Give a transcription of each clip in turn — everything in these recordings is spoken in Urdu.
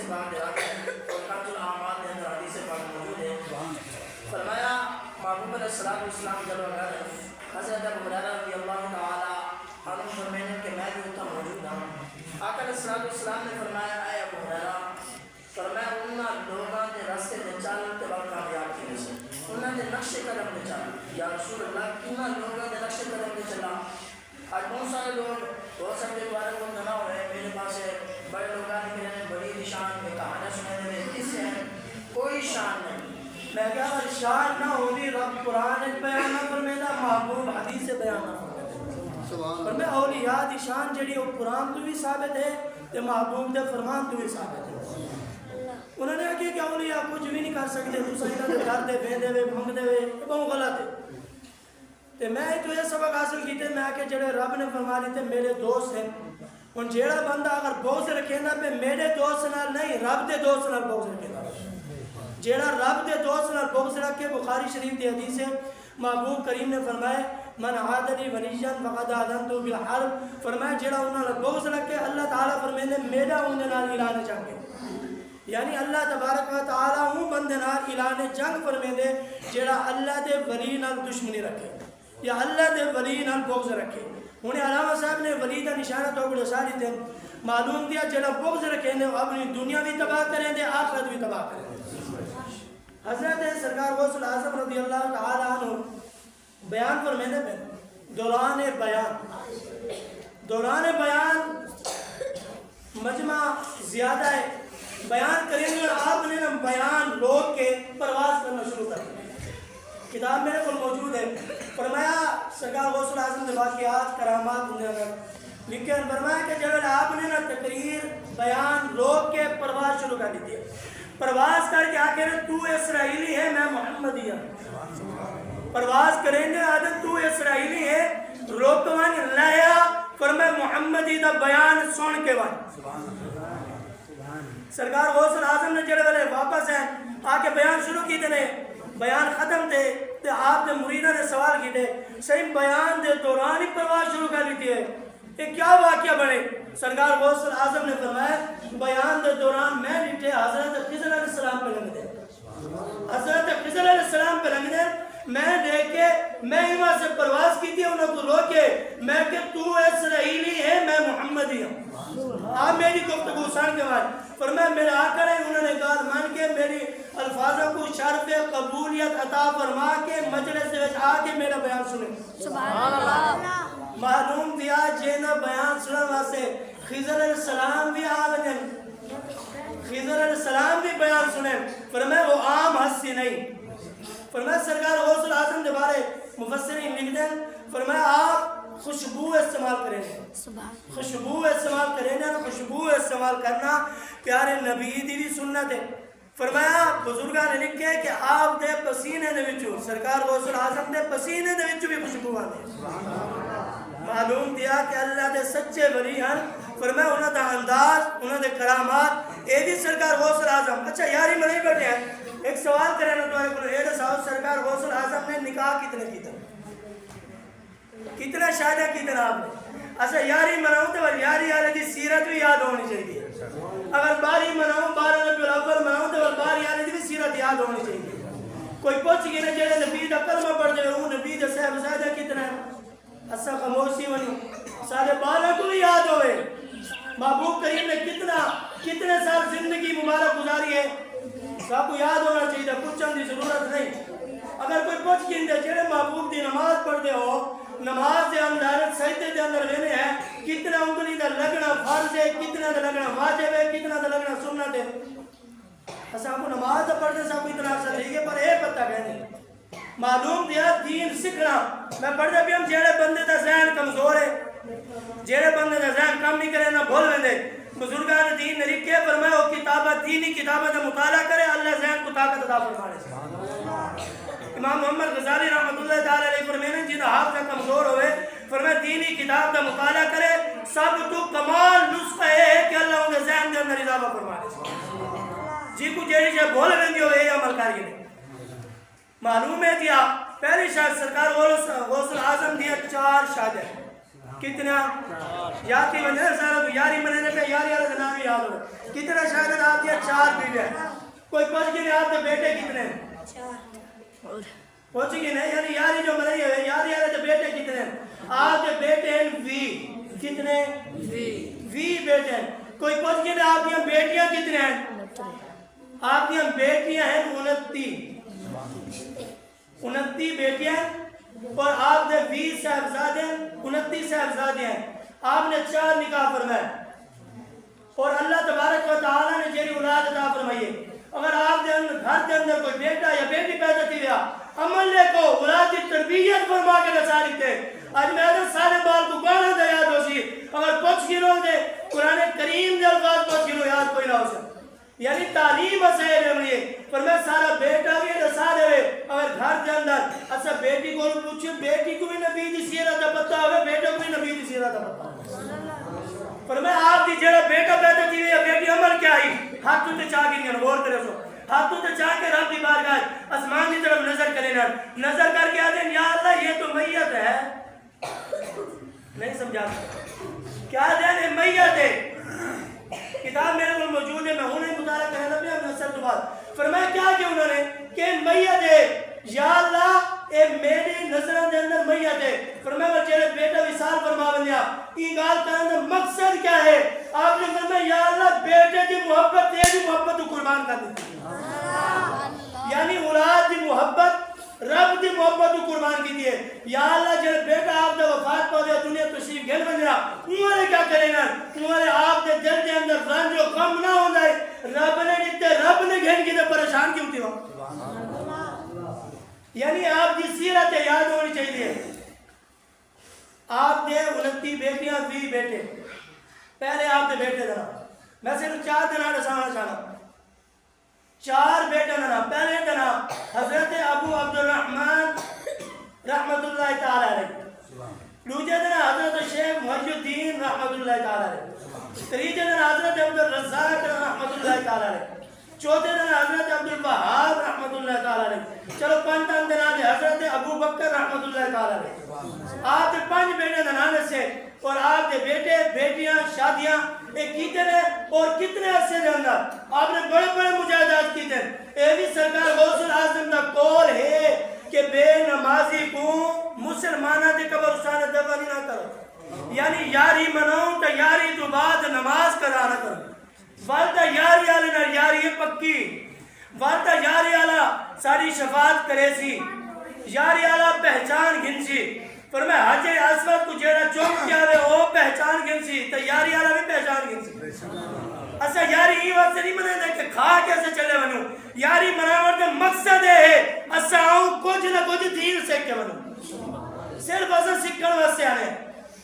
پاک دراتے ہیں اور کنز الاعمال کے اندر حدیث پاک موجود ہے. فرمایا محبوب علیہ السلام جلوہ غیر حضرت ابو ہریرہ رضی اللہ تعالی عنہ فرمانے کہ میں بھی اتنا موجود ہوں. آقا علیہ السلام نے فرمایا اے ابو ہریرہ فرمایا انہاں لوگاں دے راستے تے چل تے بڑا کامیاب تھی سے انہاں دے نقش قدم تے چل. یا رسول اللہ کنا لوگاں دے نقش قدم تے چلا. آج بہت سارے لوگ ہو سکتے بارے کو نہ ہوئے میرے پاس بڑے لوگاں نے بڑی شان میں کہانی سنانے میں کس ہے کوئی شان نہیں. میں کہا اگر شان نہ ہوگی رب قرآن بیان نہ فرمیدا محبوب حدیث بیان نہ فرمیدا. پر میں اولیاء دی شان جڑی وہ قرآن تو بھی ثابت ہے تے محبوب دے فرمان تو بھی ثابت ہے. انہوں نے کہا کہ اولیاء کچھ بھی نہیں کر سکتے تو سجدہ دے کر دے بھیندے وے منگدے وے یہ بہت غلط ہے. تے میں تو یہ سبق حاصل کیتے میں کہ جڑے رب نے فرما دیتے میرے دوست ہیں ان جیڑا بندہ اگر بغض رکھے نا پہ میرے دوست نال نہیں رب دے دوست نال بغض رکھے نا. جیڑا رب دے دوست نال بغض رکھے بخاری شریف دی حدیث ہے محبوب کریم نے فرمایا من عادنی ولیًا فقد آذنتہ بالحرب. فرمایا جیڑا انہاں نال بغض رکھے اللہ تعالیٰ فرمیندے میرا اندے نال اعلان جنگ ہے. یعنی اللہ تبارک و تعالیٰ ہوں بندے نال اعلان جنگ فرمیندے جیڑا اللہ دے ولی نال دشمنی رکھے یا اللہ دے ولی نال بغض رکھے. انہیں علامہ صاحب نے ولی دا نشانہ تو بڑے ساری دن معلوم دیا جڑا بغض رکھیں دے اپنی دنیا بھی تباہ کریں دے آخرت بھی تباہ کریں دے. حضرت سرکار غوث الاعظم رضی اللہ تعالیٰ عنہ بیان فرمیندے پہ دوران بیان مجمع زیادہ ہے بیان کریں گے اور آپ نے بیان روک کے پرواز کرنا شروع کر دیا. کتاب میرے کو موجود ہے. فرمایا سرکار غوث الاعظم نے واقعات کرامات لکھے فرمایا کہ جب آپ نے نا تقریر بیان روک کے پرواز شروع کر دی. پرواز کر کے آخر تو اسرائیلی ہے میں محمدی ہوں. پرواز کریں گے آدھے تو اسرائیلی ہے روکوان لایا فرمایا محمدی دا بیان سن کے وان. سرکار غوث الاعظم نے جڑے والے واپس ہیں آکے بیان شروع کی دنے بیان ختم تھے تے آپ نے مریدہ نے سوال کی دے صحیح بیان دے دوران ہی پرواز شروع کر لیتی ہے یہ کیا واقعہ بنے. سرکار غوث الاعظم نے فرمایا بیان دے دوران میں نیٹے حضرت خضر علیہ السلام پہ لنگ دے حضرت خضر علیہ السلام پہ لنگ دے میں دیکھ کے میں وہاں سے پرواز کی تھی انہوں کو روکے میں کہ تو اسرائیلی ہے میں محمدی ہوں. آپ میری گفتگو سن کے بعد فرمایا میرا آقا ہے انہوں نے کہا مان کے میری الفاظوں کو شرف قبولیت عطا فرما کے مجلس سے آ کے میرا بیان سنیں. سبحان اللہ. معلوم دیا جینا بیان سنن واسے خضر علیہ السلام بھی آگئے خضر علیہ السلام بھی بیان سنیں. فرمایا وہ عام ہستی نہیں. فرمایا سرکار غوث الاعظم کے بارے مفسرین لکھ دیں فرمایا آپ خوشبو استعمال کریں خوشبو استعمال کریں خوشبو استعمال کرنا پیارے نبی دی بھی سنت ہے. فرمایا بزرگاں نے لکھے کہ آپ دے پسینے دے وچوں سرکار غوث الاعظم دے پسینے دے وچوں بھی خوشبو آندے. معلوم دیا کہ اللہ دے سچے ولی ہیں. فرمایا انہاں دا انداز انہاں دے کرامات اے بھی سرکار غوث الاعظم. اچھا یاری میں نہیں بیٹھے ہیں ایک سوال کریں نا تمہارے کو اے صاحب سرکار غوث الاعظم نے نکاح کتنے کیتا کتنا شادیاں کیتا آپ نے. اچھا یاری مناؤں تو یاری والے کی سیرت بھی یاد ہونی چاہیے. اگر باری مناؤں 12 ربیع الاول مناؤں تو باری والے کی بھی سیرت یاد ہونی چاہیے. کوئی پوچھ گئے نا جڑے نبی دا کلمہ پڑھ دے وہ نبی دا صاحب زادہ کتنا ہے اسا خاموشی ونی سارے 12 کو بھی یاد ہوئے. محبوب کریم نے کتنے سال زندگی مبارک گزاری ہے سب کو یاد ہونا چاہیے پوچھنے کی ضرورت نہیں. اگر کوئی پوچھ گئے جڑے محبوب دی نماز پڑھ دے ہو نماز دے اندر سجدے دے اندر رہنے ہیں کتنا انگلی دا لگنا فرض ہے کتنا دا لگنا واجب ہے کتنا دا لگنا سنت ہے. اساں کو نماز دا پڑھتے سب کو اتنا اثر نہیں ہے پر اے پتہ کہنے معلوم دیا دین سکھنا. میں پڑھتا بھی ہم جڑے بندے دا ذہن کمزور ہے جڑے بندے دا ذہن کم نہیں کرے نہ بھول ویندے بزرگان دین نے لکھے فرمایا وہ کتابت دینی کتابت مطالعہ کرے اللہ ذہن کو طاقت عطا فرمائے. امام محمد غزالی رحمۃ اللہ تعالی علیہ فرمانے جنہاں حافظ کمزور ہوئے فرمایا دینی کتاب کا مطالعہ کرے سب تو کمال نسخہ ہے کہ اللہ ان کے ذہن کے اندر اضافہ فرمائے. جی کو جیڑی جے بھول ویندی ہو یہ عمل کریے. معلوم ہے کہ پہلی شاد سرکار غوث الاعظم دیا 4 شادیں کتنا یاد کی وجہ سے سارا یاری منانے پہ یاری والا نام ہی یاد ہوگا. کتنا شاید آپ دیا 4 بیویاں. کوئی پوچھ کے آپ کے بیٹے کتنے ہیں؟ پوچھ کے نہیں یعنی یاری جو منائی ہے یاری والے بیٹے کتنے ہیں؟ آپ کے بیٹے ہیں 20. کتنے 20 بیٹے ہیں. کوئی پوچھ کے آپ کی بیٹیاں کتنے ہیں؟ آپ کی بیٹیاں ہیں 29 بیٹیاں اور آپ نے 20 صاحبزادے 29 صاحبزادے ہیں. آپ نے 4 نکاح فرمائے اور اللہ تبارک و تعالی نے جیری اولاد عطا فرمائی ہے. اگر آپ نے گھر کے اندر کوئی بیٹا یا بیٹی پیدا کی لیا عمل کو اولاد کی تربیت فرما کے نسا لکھتے آج میں ادھر سارے بال کو گانا دے یاد ہو سی اگر پچھ گنو دے قرآن کریم دے الفاظ پچھ گنو یاد کوئی نہ ہو سکتا یعنی تعلیم اسے لیے پر میں سارا بیٹا بھی نسا دے اگر گھر کے اندر اچھا بیٹی کو پوچھے بیٹی کو بھی نبی دی سیرت کا پتہ ہوئے بیٹا کو بھی نبی دی سیرت کا پتہ پر میں آپ دی جڑا بیٹا پیدا کی یا بیٹی عمل کیا ہی ہاتھوں تے چاہ گئی غور کرے سو ہاتھوں تے چاہ کے رب دی بارگاہ آسمان کی طرف نظر کرے نظر کر کے آتے ہیں یا اللہ یہ تو میت ہے نہیں سمجھا کیا دین میت ہے کتاب میرے کو موجود ہے میں ہوں نہیں مطالعہ کرنے لگے ہم نصر تو بات فرمایا کیا کہ انہوں نے کہ میت ہے یا اللہ اے میری نظروں دے اندر میت ہے فرمایا چہرے بیٹا وصال فرما بنیا یہ گال کرنے مقصد کیا ہے آپ نے فرمایا یا اللہ بیٹے کی محبت تیری محبت کو قربان کر دیتی یعنی اولاد کی محبت رب کی محبت کو قربان کی دیئے یا اللہ جب بیٹا آپ نے وفات پا دیا دنیا تشریف گھر بن رہا انہوں کیا کرے گا تمہارے آپ نے دل کے اندر رنج و غم نہ ہو جائے رب نے جتنے رب نے گھن کی پریشان کیوں تھی ہو یعنی آپ کی سیرت یاد ہونی چاہیے آپ نے 29 بیٹیاں 20 بیٹے پہلے آپ نے بیٹے دنا میں صرف 4 دنا رسانا چاہنا 4 بیٹے دنا پہلے دنا حضرت ابو عبد الرحمن رحمت اللہ تعالی علیہ دوسرے دنا حضرت شیخ محی الدین رحمت اللہ تعالی علیہ تیسرے دنا حضرت عبد الرزاق رحمت اللہ تعالی علیہ چوتھے دن حضرت عبد الوہاب رحمت اللہ تعالی علیہ چلو 5 دن حضرت ابو بکر رحمت اللہ تعالی علیہ آپ کے 5 بیٹے دنانے سے اور آپ کے بیٹے بیٹیاں شادیاں ایک کتنے اور کتنے عرصے کے اندر آپ نے بڑے بڑے مجاہدات کیتے ہیں اے بھی سرکار غوث العظم کا قول ہے کہ بے نمازی کو مسلمانہ دے قبرستان دفن نہ کرو یعنی یاری مناؤں تو یاری تو بعد نماز قضا نہ کرو والدہ یاری آلے نہ یاری پکی والدہ یاری آلہ ساری شفاعت کرے سی یاری آلہ پہچان گھنسی پر میں حج اسود کو جیڑا چوک کیا ہوئے وہ پہچان گھنسی تو یاری آلہ بھی پہچان گھنسی ایسا یاری ہی وقت سے نہیں منے دے کہ کھا کیسے چلے بنو یاری مناور دے مقصد ہے ایسا آؤں کچھ نہ کچھ دین سیکھ کے بنو صرف ایسا سکھن وقت سے آنے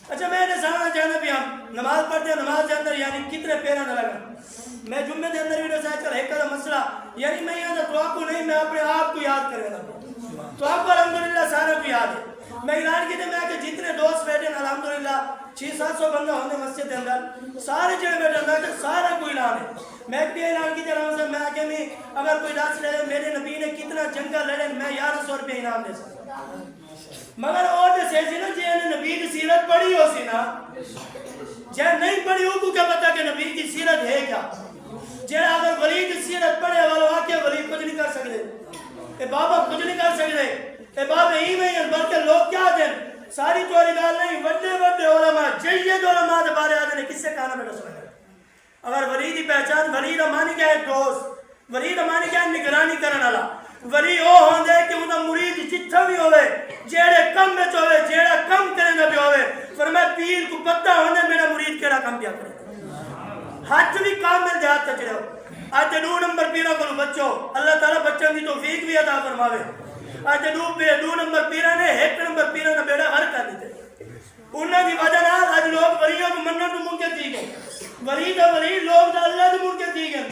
اچھا میں نے سامنا چاہنا بھی ہم نماز پڑھتے ہیں نماز کے اندر یعنی کتنے پیرا نہ لگا میں جمعے کے اندر بھی رسائے چل ایک کا مسئلہ یعنی میں یہاں تو آپ کو نہیں میں اپنے آپ کو یاد کرے گا تو آپ کو الحمدللہ سارے کو یاد ہے میں اعلان کی تھے میں کہ جتنے دوست بیٹھے ہیں الحمدللہ 600-700 بندہ ہونے مسجد کے اندر سارے جڑے بیٹھے ہیں کہ سارا کو اعلان ہے میں بھی اعلان کی طرح سے میں کہ میں اگر کوئی دس لے میرے نبی نے کتنا جنگا لڑے میں 1100 روپے انعام دے سکتا مگر اور جیسے سی نا جی نبی کی سیرت پڑھی ہو سی نا جی نہیں پڑھی ہو کو کیا پتا کہ نبی کی سیرت ہے کیا جی اگر ولی کی سیرت پڑھے والا واقعہ ولی کچھ نہیں کر سکتے اے بابا کچھ نہیں کر سکتے اے بابا ہی نہیں بلکہ لوگ کیا دیں ساری چوری گال نہیں وڈے وڈے علماء جید علماء دے بارے آدھے نے کس سے کھانا بیٹھا سکتا اگر ولی کی پہچان ولی رمانی کیا ہے دوست ولی رمانی کیا ہے نگرانی کرنے والا ولی او ہوندے کہ انہاں مرید جتھا بھی ہوئے جیڑے کم میں ہوئے جیڑا کم کرنے بھی ہوئے فرمایا پیر کو پتہ ہوندے میرا مرید کیڑا کم پیا کرے حج بھی کامل دیہات تے چلے ہو اج 2 نمبر پیرا کو بچو اللہ تعالی بچوں کی توفیق بھی عطا فرماوے اج 2 نمبر پیرا نے 1 نمبر پیرا نے بیڑا غرق کر دیتے انہاں دی وجہ نال اج لوگ ولیوں کو منن تو ممکن تھی گئے ولی دا ولی لوگ دا اللہ دے ممکن تھی گئے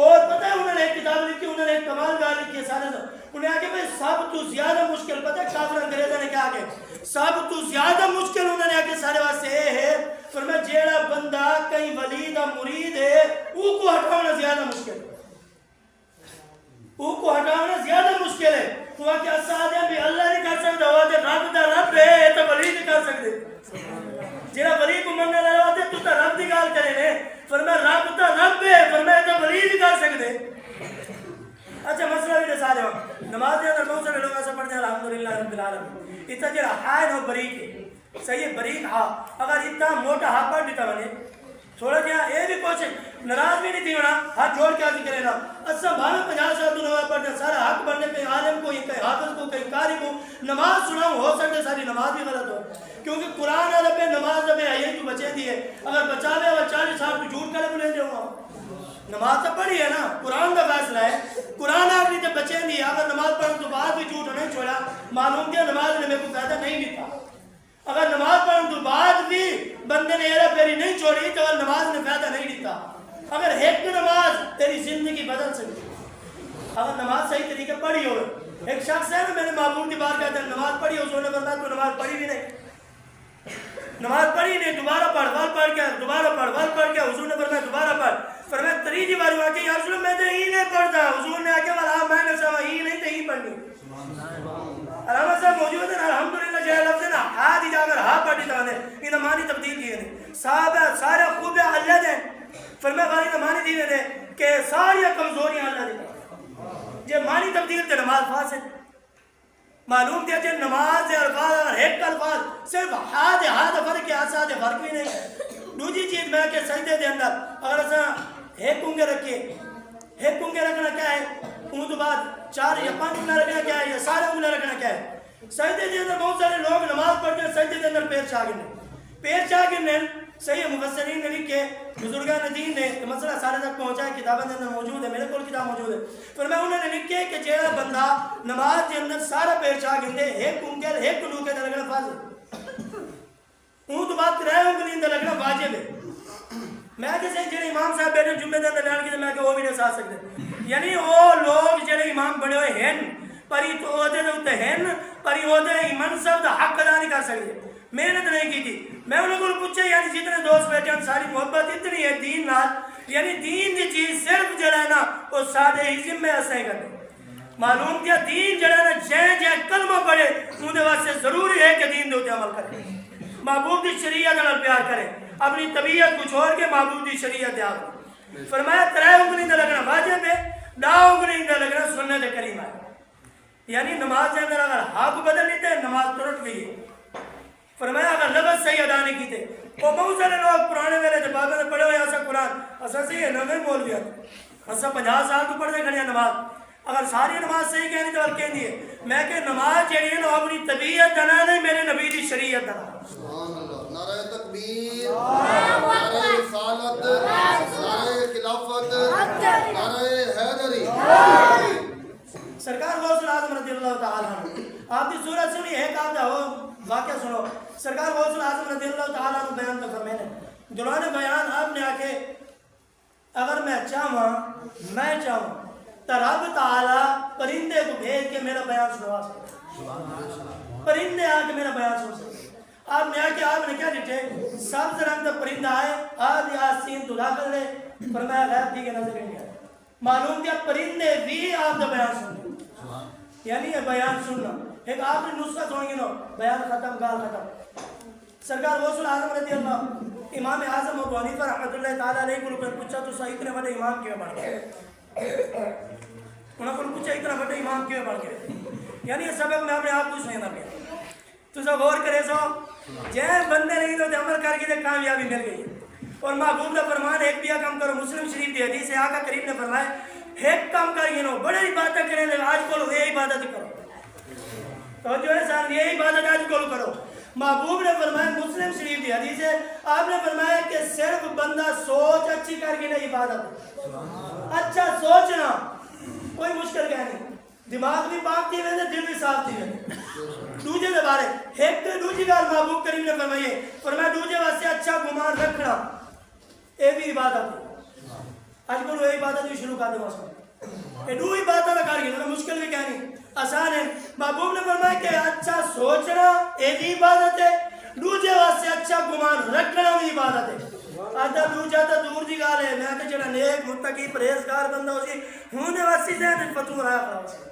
اور پتہ ہے انہوں نے ایک کتاب لکھی انہوں نے ایک کمال گال لکھی ہے سارے انہوں نے آگے بھئی سب تو زیادہ مشکل پتہ ہے کافر انگریزہ نے کیا آگے سب تو زیادہ مشکل انہوں نے آگے سارے واسطے ہے فرمایا جیڑا بندہ کئی ولی دا مرید ہے او کو ہٹانا زیادہ مشکل ہے او کو ہٹانا زیادہ مشکل ہے تو کیا سادے بھی اللہ نہیں کر سکتا ہوا کہ رب دا رب ہے تو ولی نہیں کر سکتے اتنا جڑا ہا ہے نا بریک ہے صحیح بریک ہا اگر اتنا موٹا ہا پڑھ دیتا بنے تھوڑا جہاں یہ بھی کوشش ناراض بھی نہیں تھی ہونا ہاتھ جوڑ کے عرض کرے نا اچھا بھانا 50 سال تو نماز پڑھتے سارا حق بننے کہیں عالم کو کہیں حافظ کو کہیں قاری کو نماز سناؤں ہو سکتے ساری نماز بھی غلط ہو کیونکہ قرآن عرب میں نماز میں آئی تو بچے دیئے اگر بچاوے اگر 40 سال تو جھوٹ کرے بلے دے ہوا نماز تو پڑھی ہے نا قرآن کا فیصلہ ہے قرآن آخری تے بچے دیئے اگر نماز پڑھنے تو بعد بھی جھوٹ نہیں چھوڑا معلوم کیا نماز نے میرے کو فائدہ نہیں دیتا اگر نماز پڑھنے تو بعد بھی بندے نے ایرا پیری نہیں چھوڑی تو نماز نے فائدہ نہیں دیتا اگر ایک نماز تیری زندگی بدل سکتی اگر نماز صحیح طریقے پڑھی ہو ایک شخص ہے نا میں نے معبود کی بات کہتا ہے نماز پڑھی ہو سونے بندہ تو نماز پڑھی بھی نہیں نماز پڑھی نہیں دوبارہ پڑھ وال پڑھ کے دوبارہ پڑھ وال پڑھ کے حضور نے فرمایا دوبارہ پڑھ فرمایا تریجی بار ہوا کہ یا رسول میں تو ہی نہیں پڑھتا حضور نے آکے والا میں نے سوا ہی نہیں تو ہی پڑھنی علامہ صاحب موجود ہیں الحمدللہ جائے لفظ ہے نا ہاتھ ہی جا کر ہاتھ پڑھی تو آنے انہیں مانی تبدیل کیے نہیں صحابہ سارے خوب اللہ دیں فرمایا غالی نے مانی دیئے نے کہ ساری کمزوریاں اللہ دیں جے مانی تبدیل تے نماز فاسد معلوم کیا جے نماز دے الفاظ اگر ایک الفاظ صرف ہاتھ فرق ہے آساد فرق بھی نہیں دوسری چیز میں کہ سجدے دے اندر اگر ایسا ایک کنگے رکھے ایک کنگے رکھنا کیا ہے ان تو بعد 4 یا 5 انگلہ رکھنا کیا ہے یا سارے انگلہ رکھنا کیا ہے سجدے دے اندر بہت سارے لوگ نماز پڑھتے ہیں سجدے دے اندر پیر چاہ گرنے صحیح مفسرین نے لکھے بزرگان دین نے مسئلہ سارے تک پہنچا ہے کتابیں اندر موجود ہے میرے کول کتاب موجود ہے پھر میں انہوں نے لکھے کہ جیڑا بندہ نماز کے اندر سارا پیر چاہ گرنے ایک کنگل ایک کنوکے دے لگنا فاضل ان تو بات کرائے انگلین دے لگنا واجب ہے میں کہتے ہیں جنہیں امام صاحب بیٹھے جمعے دے اندر لان کی میں کہ وہ بھی نہیں ساتھ سکتے یعنی وہ لوگ جنہیں امام بڑے ہوئے ہیں پری تو عہدے دے ہوتے ہیں پری عہدے منصب دا حق ادا نہیں کر سکتے محنت نہیں کی تھی میں انہوں کو پوچھے یعنی جتنے دوست بیٹھے ہیں ساری محبت اتنی ہے دین نال یعنی دین دی چیز صرف جڑا ہے نا وہ سادے ہی میں ایسے کرتے معلوم کیا دین جڑا ہے نا جے کلمہ پڑھے انہیں واسطے ضروری ہے کہ دین دے ہوتے عمل کرے محبوب دی شریعت نال پیار کرے اپنی طبیعت کو چھوڑ کے محبوب دی شریعت دے آگے فرمایا 3 انگلی دے لگنا واجب ہے 2 انگلی دے لگنا سنت کریم ہے یعنی نماز کے اندر اگر حق بدل لیتے نماز ترٹ گئی فرمایا اگر لفظ صحیح ادا نہیں کیتے وہ بہت سارے لوگ پرانے ویلے تھے بابے نے پڑھے ہوئے ایسا قرآن ایسا صحیح ہے نمیں بول گیا ایسا 50 سال تو پڑھنے کھڑے نماز اگر ساری نماز صحیح کہنی تو اور کہنی ہے میں کہ نماز جڑی ہے نا اپنی طبیعت دنا نہیں میرے نبی دی شریعت دنا سبحان اللہ نعرہ تکبیر نعرہ رسالت نعرہ خلافت نعرہ حیدری سرکار غوث العظم رضی اللہ تعالیٰ عنہ آپ کی صورت سنی ایک آپ دا ہو واقعہ سنو سرکار غوث العظم رضی اللہ تعالیٰ عنہ بیان تو فرمائے نے دلوان بیان آپ نے آکے اگر میں چاہوں تو رب تعالیٰ پرندے کو بھیج کے میرا بیان سنوا سکتے پرندے آ کے میرا بیان سن سکتے آپ نے آکے آپ نے کیا لکھے سبز رنگ دا پرندہ آئے آدھ آسین تو داخل لے فرمایا غیب دی کے نظر نہیں آئے معلوم کیا پرندے بھی آپ دا بیان سنتے یعنی یہ بیان سننا ایک آپ نے نسخہ سنیں گے نو بیان ختم گال ختم سرکار غوث العظم رضی اللہ امام اعظم ابو حنیفہ رحمۃ اللہ تعالیٰ علیہ کو پوچھا تو صحیح اتنے بڑے امام کیوں بن گئے انہوں کو پوچھا اتنا بڑے امام کیوں بن گئے یعنی یہ سبق میں اپنے آپ کو سننا پیا تو سب غور کرے سو جے بندے نہیں تو عمل کر کے کامیابی مل گئی اور محبوب کا فرمان ایک بیا کام کرو مسلم شریف دی حدیث ہے آقا کریم نے فرمایا ایک کام کر گئے نو بڑے عبادت کریں لے آج کلو یہ عبادت کرو تو جو ہے سان یہ عبادت آج کلو کرو محبوب نے فرمایا مسلم شریف دی حدیث ہے آپ نے فرمایا کہ صرف بندہ سوچ اچھی کر کے نہیں عبادت اچھا سوچنا کوئی مشکل کہہ نہیں دماغ بھی پاک تھی ویسے دل بھی صاف تھی ویسے دوجے دے بارے ایک تو دوجی گال محبوب کریم نے فرمایا دوجے واسطے اچھا گمان رکھنا اے بھی عبادت ہے آج کل وہ عبادت بھی شروع کر دے واسطے اے دو عبادت کر گئے مشکل بھی کہہ نہیں آسان ہے محبوب نے فرمایا کہ اچھا سوچنا اے بھی عبادت ہے دوجے واسطے اچھا گمان رکھنا بھی عبادت ہے آدھا دوجہ تا دور دی گال ہے میں کہ جڑا نیک متقی پرہیزگار بندہ ہو سی ہونے واسطے ذہن فتو رہا کرا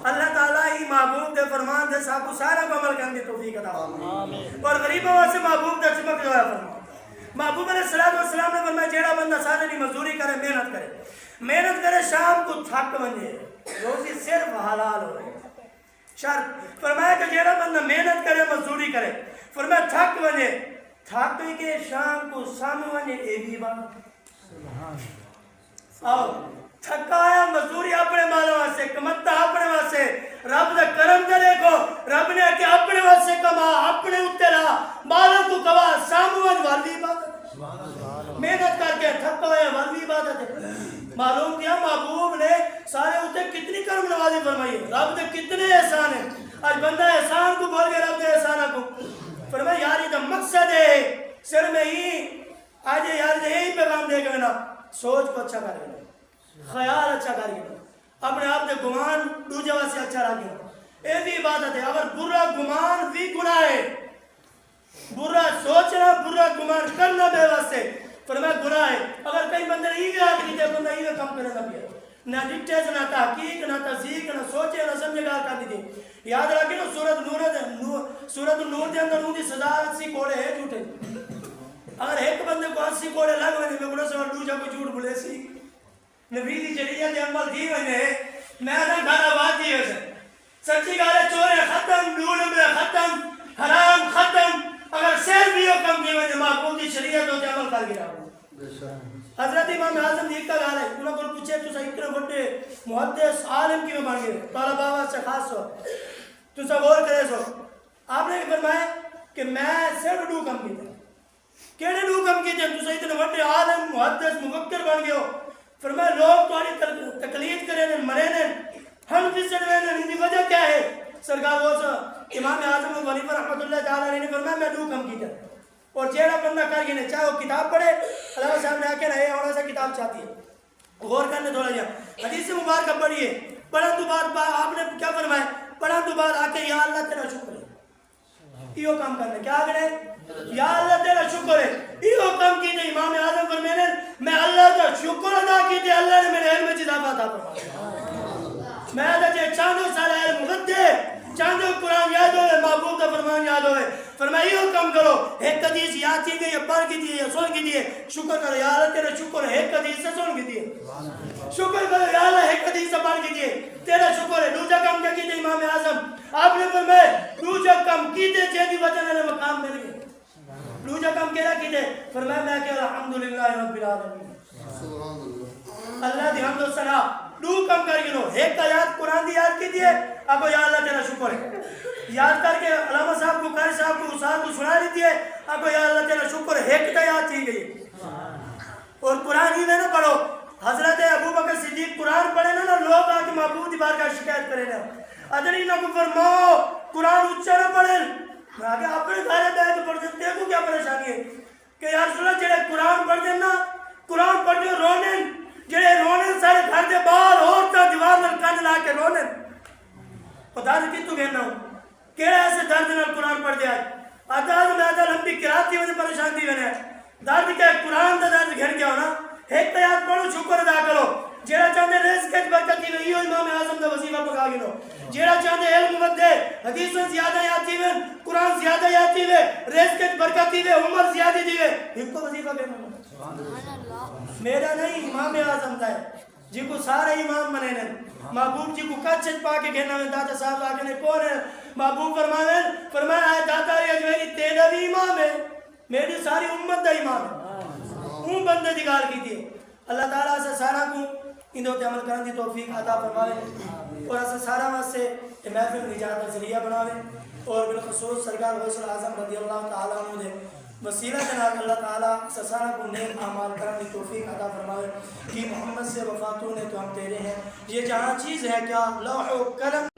اللہ تعالیٰ ہی محبوب دے فرمان دے ساکو سارا کو عمل کرنے توفیق عطا اور غریبوں واسطے محبوب دے چمک جو ہے فرمان محبوب علیہ السلام نے فرمایا جیڑا بندہ سارے نہیں مزدوری کرے محنت کرے شام کو تھک بنے روزی صرف حلال ہو رہے شرط فرمایا کہ جیڑا بندہ محنت کرے مزدوری کرے فرمایا تھک ونے تھک کے شام کو سام ونے اے بھی بات آؤ تھکا آیا مزدوری اپنے مالوں واسے کمتا اپنے واسے رب دا کرم دے دیکھو رب نے کہ اپنے واسے کما اپنے اترا مالوں کو کوا سامون والی عبادت محنت کر کے تھکا آیا والی عبادت ہے معلوم کیا محبوب نے سارے اتنے کتنی کرم نوازی فرمائی ہے رب دے کتنے احسان ہیں آج بندہ احسان کو بول کے رب دے احسانہ کو فرمایا یار یہ مقصد ہے سر میں ہی آج یار یہی پیغام دے گا نا سوچ کو اچھا کر گا خیال اچھا کر گا اپنے آپ نے گمان دوجہ واسے اچھا رکھ گا یہ بھی عبادت ہے اگر برا گمان بھی گناہ ہے برا سوچنا برا گمان کرنا بے واسے فرمایا گناہ ہے اگر کئی بندے نے یہ آگ دیتے بندہ یہ کام کرنے لگے نہ ڈکٹیز نہ تحقیق نہ تصدیق نہ سوچے نہ سمجھے گا کر دیتے یاد رکھیں نا سورت النور دے اندر دی سزا 80 کوڑے ہے جھوٹے اگر ایک بندے کو 80 کوڑے لگ ونے میں گناہ سے دوجا کو جھوٹ بولے سی نبی دی شریعت عمل دی ونے میں نہ گھر آواز دی ویسے سچی گالے چورے ختم لول میں ختم حرام ختم اگر سیر بھی ہو کم کی وجہ محبوب دی شریعت ہوتے عمل کر گیا حضرت امام اعظم دیکھ کا گالا ہے انہوں کو پوچھے تو سا اتنے بڑے محدث عالم کیوں بن گئے طالبہ سے خاص ہو تو سا غور کرے سو آپ نے فرمایا کہ میں صرف دو کم کی تھا کیڑے دو کم کی تھے تو سا اتنے بڑے عالم محدث مفکر بن گئے ہو فرمایا لوگ تمہاری تقلید کریں مرے نے ہم فیصد میں ان کی وجہ کیا ہے سرکار وہ سا امام اعظم ولی رحمۃ اللہ تعالیٰ نے فرمایا میں دو کم کی تھا اور جیڑا بندہ کر گئے چاہے وہ کتاب پڑھے اللہ صاحب نے آکے رہے ہونا سا کتاب چاہتی ہے غور کرنے تھوڑا جا حدیث مبارکہ پڑھیے پڑھا تو بعد آپ نے کیا فرمایا پڑھا تو بعد آکے یا اللہ تیرا شکر ہے یہ کام کرنے کیا کرے یا اللہ تیرا شکر ہے یہ کام کی تھے امام اعظم فرمانے میں اللہ کا شکر ادا کی تھے اللہ نے میرے علم میں اضافہ عطا فرمایا میں آدھا چاندوں سارا علم مغدے چاندوں قرآن یاد ہوئے محبوب کا فرمان یاد ہوئے فرمایا یہ کام کرو ایک حدیث یاد کی گئی یا پڑھ کی دیئے یا سن کی دیئے شکر کرو یا اللہ تیرا شکر ہے ایک حدیث سے سن کی دیئے شکر کرو یا اللہ ایک حدیث سے پڑھ کی دیئے تیرا شکر ہے دوجہ کام کیا کی تھے امام اعظم آپ نے فرمایا دوجہ کام کی تھے جیدی وطن علیہ مقام مل گئے دوجہ کام کیا کی تھے فرمایا میں کہ الحمدللہ رب العالمین اللہ دی حمد و ثنا دو کم کر گنو ایک آیات قرآن دی یاد کی دیئے اب یا اللہ تیرا شکر ہے یاد کر کے علامہ صاحب کو قاری صاحب کو استاد کو سنا لیتی ہے اب یا اللہ تیرا شکر ہے ایک تا یاد کی گئی اور قرآن ہی میں نہ پڑھو حضرت ابو بکر صدیق قرآن پڑھے نا لوگ آکے محبوب دی بارگاہ شکایت کرے نا ادری نہ کو فرماؤ قرآن اچھا نہ پڑھے میں آگے اپنے گھرے بیٹھ پڑھ دیتے کو کیا پریشانی ہے کہ یا رسول اللہ جڑے قرآن پڑھ دینا قرآن پڑھ دے رونے جڑے رونے سارے گھر دے باہر ہوتا دیوار میں کن لا کے رونے اور درد کی تو گھننا ہوں کیڑا ایسے درد نال قرآن پڑھ دیا آدھا میں آدھا لمبی قرات کی وجہ پریشان دی ونے درد کیا قرآن دا درد گھن گیا ہونا ایک تیاد پڑھو شکر ادا کرو جیڑا چاہتے رزق کے برکت دی وئی امام اعظم دا وظیفہ پکا گنو جیڑا چاہتے علم ودے حدیث زیادہ یادی وے قرآن زیادہ یادی وے رزق کے برکت دی وے عمر زیادہ دی وے ایک تو وظیفہ کرنا میرا نہیں امام اعظم دا ہے جی کو سارے امام بنے نے محبوب جی کو کچھ پا کے گھنا میں دادا صاحب آگے نے کون ہے محبوب فرمایا ہے دادا یہ جو ہے تیرا بھی امام ہے میری ساری امت دا امام ہے اون بندے دی گال کی تھی اللہ تعالیٰ سے سارا کو اندھو تے عمل کرن دی توفیق عطا فرمائے اور اسے سارا واسے محفل نجات کا ذریعہ بناوے اور بالخصوص سرکار غوث اعظم رضی اللہ تعالیٰ عنہ دے وسیلہ جناب اللہ تعالیٰ سسارہ کو نیک اعمال کرنے کی توفیق عطا فرمائے کہ محمد سے وفاتوں نے تو ہم تیرے ہیں یہ جہاں چیز ہے کیا لوح و قلم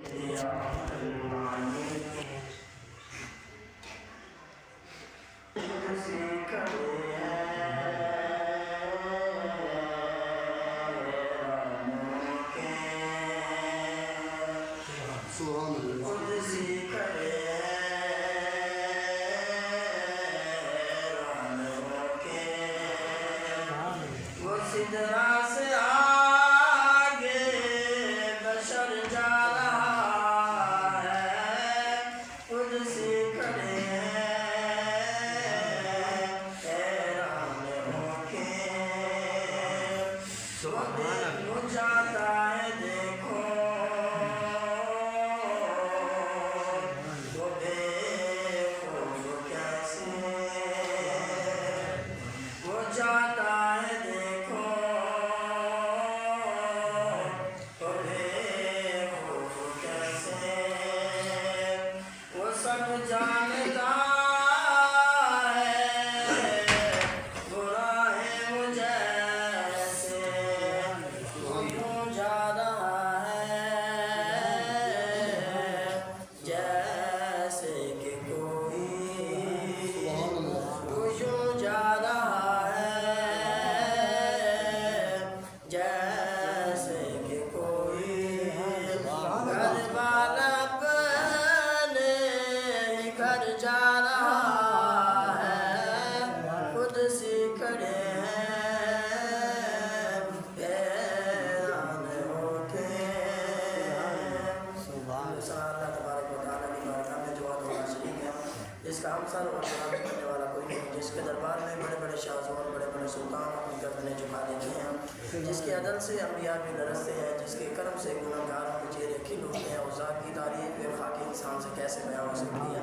جس کے عدل سے انبیاء بھی لرزتے ہیں، جس کے کرم سے گناہگاروں کے چہرے کھل اٹھتے ہیں، اور ذات کی تعریف بے خاکی انسان سے کیسے بیان ہو سکتی ہے۔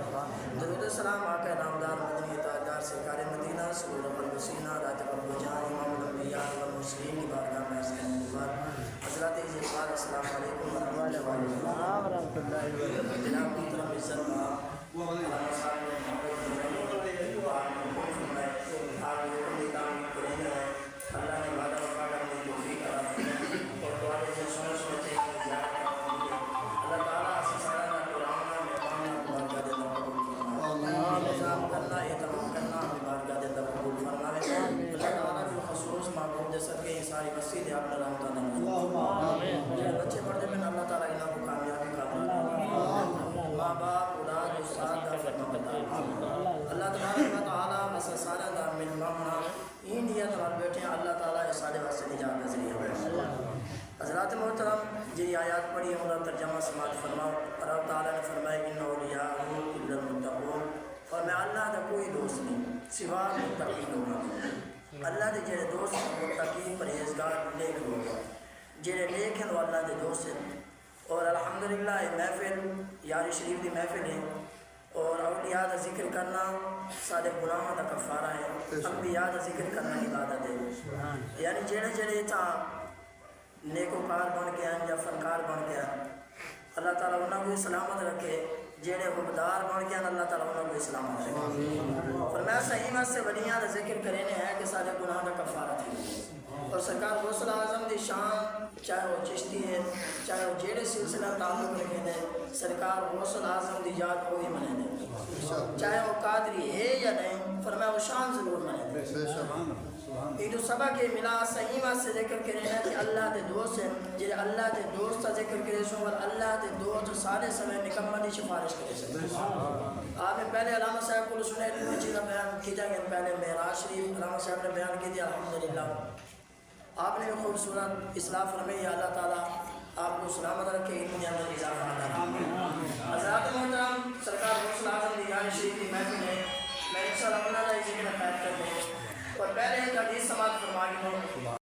درود و سلام آقا نامدار مدنی تاجدار سرکار مدینہ سرور قلب سینہ راتب الوجہاں امام الانبیاء والمرسلین کی بارگاہ میں عرض کرنے کے بعد حضرات اجلال السلام علیکم ورحمۃ اللہ وبرکاتہ۔ جناب محترم عزت اللہ نے وعدہ وفا کرنے کی توفیق عطا فرمائے اور تمہارے جو سنو سنتے ہیں زیادہ کرنے اللہ تعالیٰ سے سارا قرآن میں پڑھنا بارگاہ دے قبول فرمائے، نظام کرنا اہتمام کرنا بارگاہ دے قبول فرمائے۔ اللہ تعالیٰ جو خصوص معبود دے صدقے ساری مسجد آپ نے رحمت اللہ جو بچے پڑھتے ہیں اللہ تعالیٰ انہوں کو کامیابی کا ماں باپ اولاد استاد دا فرمان اللہ تبارک و تعالیٰ بس سارا دا من مامنا انڈیا تمہار بیٹھے ہیں اللہ تعالیٰ سارے واسطے نجات کا ذریعہ ہے۔ حضرات محترم جی آیات پڑھی ان کا ترجمہ سماعت فرماؤ۔ رب تعالیٰ نے فرمایا ان اولیاء الا المتقون، اور میں اللہ کا کوئی دوست نہیں سوا متقی لوگوں۔ اللہ کے جڑے دوست متقی پرہیزگار نیک لوگ ہیں، جڑے نیک ہیں وہ اللہ کے دوست ہیں۔ اور الحمدللہ یہ محفل یاری شریف کی محفل ہے، اور اولیاء کا ذکر کرنا سارے گناہوں کا کفارہ ہے، انبیاء کا ذکر کرنا عبادت ہے۔ یعنی جڑے جڑے تھا نیکوکار بن کے ہیں یا فنکار بن کے ہیں اللہ تعالیٰ انہوں کو سلامت رکھے، جڑے غبدار بن کے ہیں اللہ تعالیٰ انہوں کو سلامت رکھے۔ اور میں صحیح میں سے ولیاں کا ذکر کرنے ہے کہ سارے گناہ کا کفارہ تھی، اور سرکار غوث اعظم دی شان چاہے وہ چشتی ہے چاہے وہ جیڑے سلسلہ تعلق رکھے ہیں، سرکار غوث اعظم دی یاد کوئی منے دے، چاہے وہ قادری ہے یا نہیں، فرمایا وہ شان ضرور منے دے۔ یہ جو سبق کے ملا صحیح بات سے ذکر کرے ہیں کہ اللہ کے دوست ہیں، جی اللہ کے دوست کا ذکر کرے سو اور اللہ کے دوست سارے سمے نکمہ دی سفارش کرے سکتے۔ آپ نے پہلے علامہ صاحب کو سنے کوئی چیزیں بیان کی جائے گا، پہلے معراج شریف علامہ صاحب نے بیان کی دیا الحمدللہ۔ آپ نے بھی خوبصورت اصلاح فرمائی، اللہ تعالیٰ آپ کو سلامت رکھے، علم کے اندر اضافہ عطا۔ حضرات محترم سرکار غوث اعظم دی یاد شریف کی محفل ہے، میں انشاءاللہ اپنا ذکر خیر کرتے ہیں اور پہلے ایک حدیث سماعت فرما کے